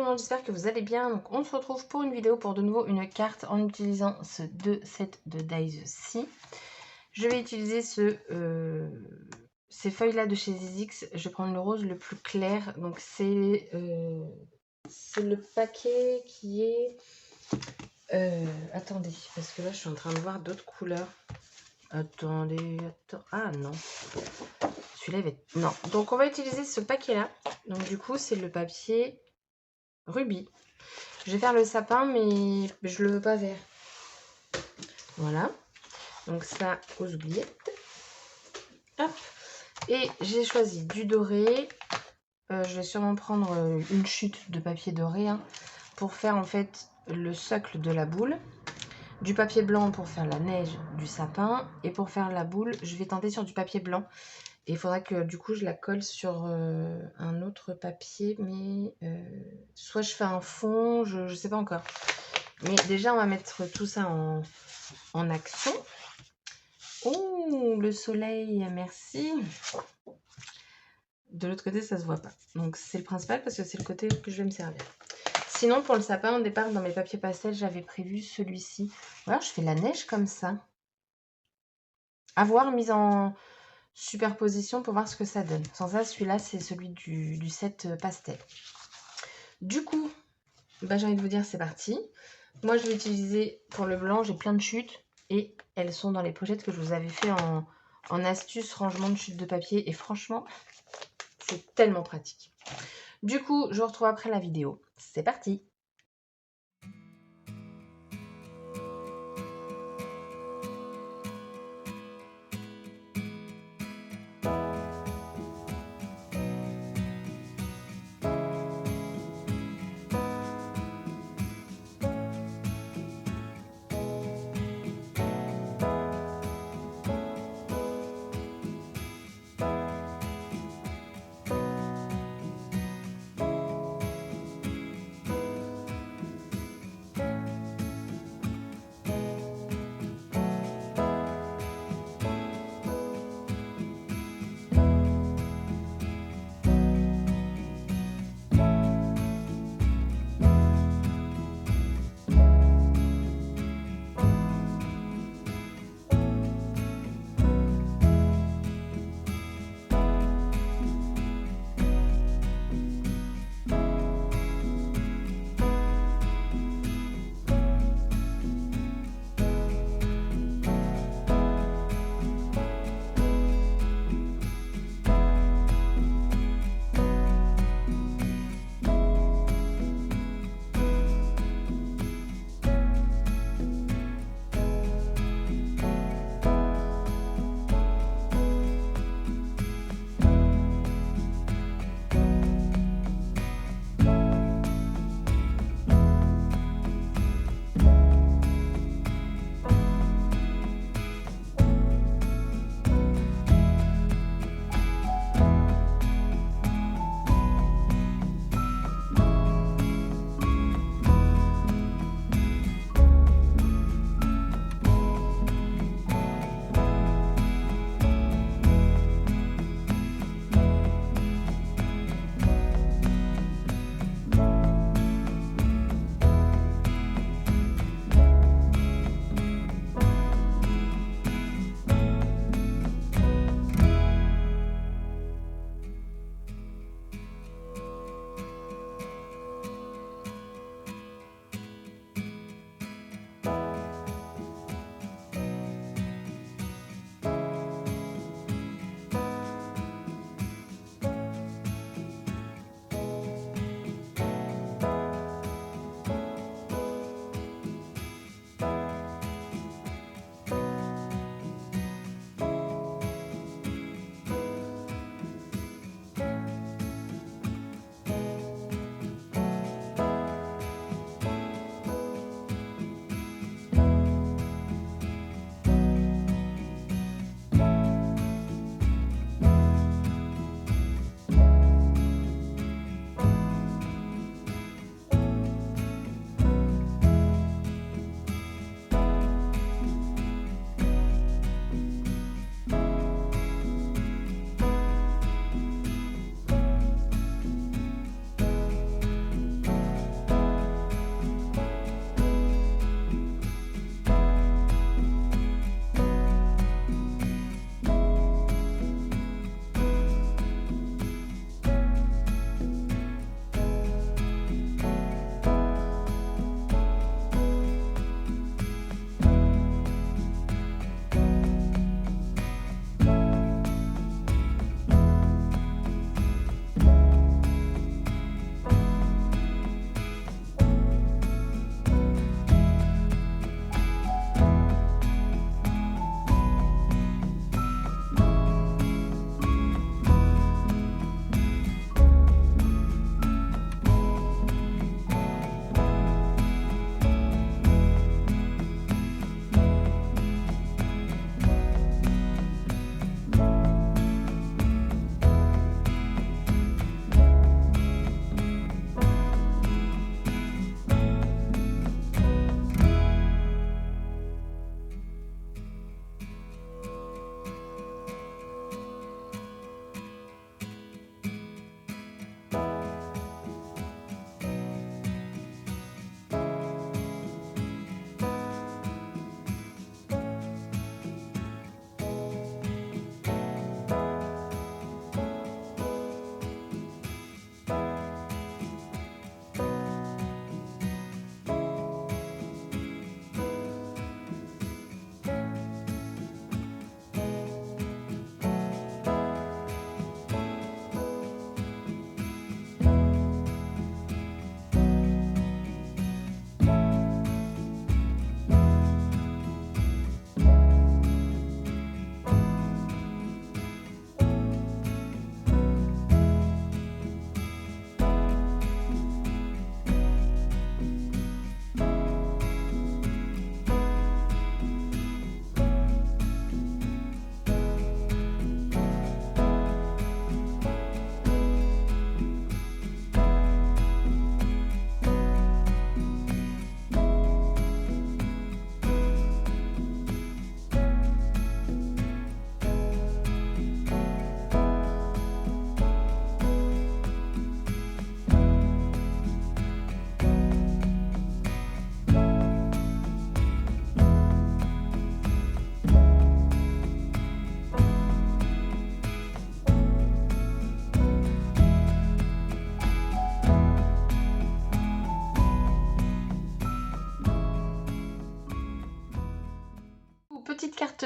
monde, j'espère que vous allez bien. Donc on se retrouve pour une vidéo pour de nouveau une carte en utilisant ce 2 sets de dies-ci. Je vais utiliser ces feuilles là de chez Zizix. Je vais prendre le rose le plus clair. Donc c'est le paquet qui est... attendez, parce que là je suis en train de voir d'autres couleurs. Attendez, ah non. Celui-là, il va être... Non. Donc, on va utiliser ce paquet-là. Donc, du coup, c'est le papier rubis. Je vais faire le sapin, mais je le veux pas vert. Voilà. Donc, ça, aux oubliettes. Hop. Et j'ai choisi du doré. Je vais sûrement prendre une chute de papier doré pour faire, en fait, le socle de la boule. Du papier blanc pour faire la neige du sapin. Et pour faire la boule, je vais tenter sur du papier blanc. Et il faudra que du coup je la colle sur un autre papier, mais soit je fais un fond, je ne sais pas encore. Mais déjà on va mettre tout ça en action. Oh, le soleil, merci. De l'autre côté ça se voit pas. Donc c'est le principal parce que c'est le côté que je vais me servir. Sinon pour le sapin, au départ dans mes papiers pastels j'avais prévu celui-ci. Alors je fais la neige comme ça. À voir mise en superposition pour voir ce que ça donne. Sans ça, celui-là, c'est celui du set pastel. Du coup, bah, j'ai envie de vous dire, c'est parti. Moi, je vais utiliser pour le blanc, j'ai plein de chutes et elles sont dans les pochettes que je vous avais fait en astuce rangement de chutes de papier. Et franchement, c'est tellement pratique. Du coup, je vous retrouve après la vidéo. C'est parti!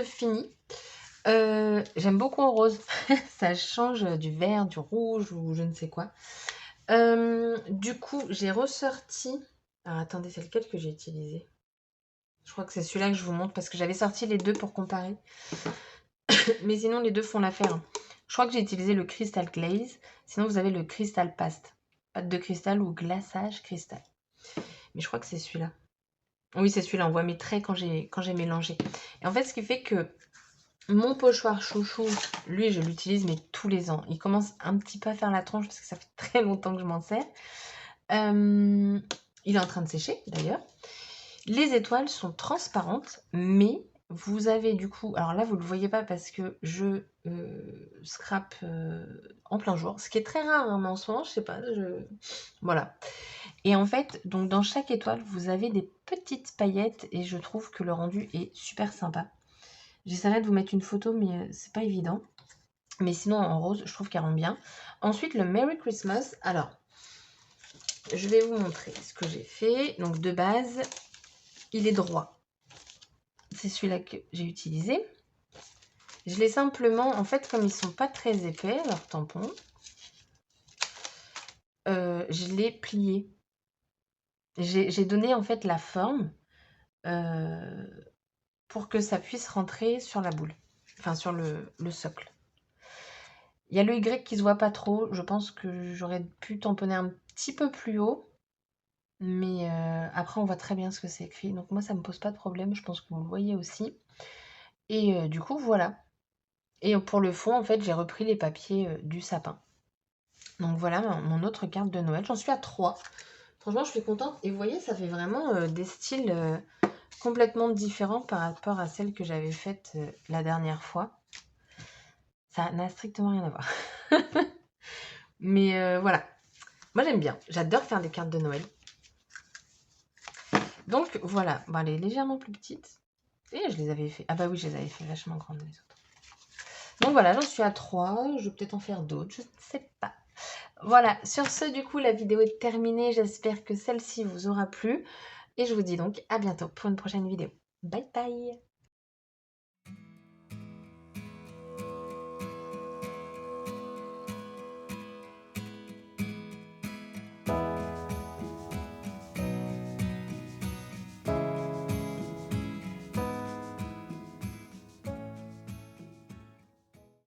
carte finie. J'aime beaucoup en rose. Ça change du vert, du rouge ou je ne sais quoi. Du coup, j'ai ressorti... Alors, attendez, c'est lequel que j'ai utilisé? Je crois que c'est celui-là que je vous montre parce que j'avais sorti les deux pour comparer. Mais sinon, les deux font l'affaire. Je crois que j'ai utilisé le Crystal Glaze. Sinon, vous avez le Crystal Past. Pâte de cristal ou glaçage cristal. Mais je crois que c'est celui-là. Oui, c'est celui-là. On voit mes traits quand j'ai mélangé. Et en fait, ce qui fait que mon pochoir chouchou, lui, je l'utilise mais tous les ans. Il commence un petit peu à faire la tronche parce que ça fait très longtemps que je m'en sers. Il est en train de sécher d'ailleurs. Les étoiles sont transparentes, mais vous avez du coup... Alors là, vous ne le voyez pas parce que je scrape en plein jour. Ce qui est très rare, hein, mais en ce moment, je sais pas. Voilà. Et en fait, donc dans chaque étoile, vous avez des petites paillettes et je trouve que le rendu est super sympa. J'essaierai de vous mettre une photo, mais c'est pas évident. Mais sinon, en rose, je trouve qu'elle rend bien. Ensuite, le Merry Christmas. Alors, je vais vous montrer ce que j'ai fait. Donc, de base, il est droit. C'est celui-là que j'ai utilisé. Je l'ai simplement, en fait, comme ils sont pas très épais, leurs tampons, je l'ai plié. J'ai donné, en fait, la forme pour que ça puisse rentrer sur la boule. Enfin, sur le socle. Il y a le Y qui se voit pas trop. Je pense que j'aurais pu tamponner un petit peu plus haut. Mais après, on voit très bien ce que c'est écrit. Donc moi, ça me pose pas de problème. Je pense que vous le voyez aussi. Et du coup, voilà. Et pour le fond, en fait, j'ai repris les papiers du sapin. Donc voilà mon autre carte de Noël. J'en suis à 3. Franchement, je suis contente. Et vous voyez, ça fait vraiment des styles complètement différents par rapport à celle que j'avais faite la dernière fois. Ça n'a strictement rien à voir. Mais voilà. Moi, j'aime bien. J'adore faire des cartes de Noël. Donc, voilà. Bon, elle est légèrement plus petite. Et je les avais fait. Ah bah oui, je les avais fait vachement grandes les autres. Donc voilà, j'en suis à 3. Je vais peut-être en faire d'autres. Je ne sais pas. Voilà. Sur ce, du coup, la vidéo est terminée. J'espère que celle-ci vous aura plu. Et je vous dis donc à bientôt pour une prochaine vidéo. Bye bye!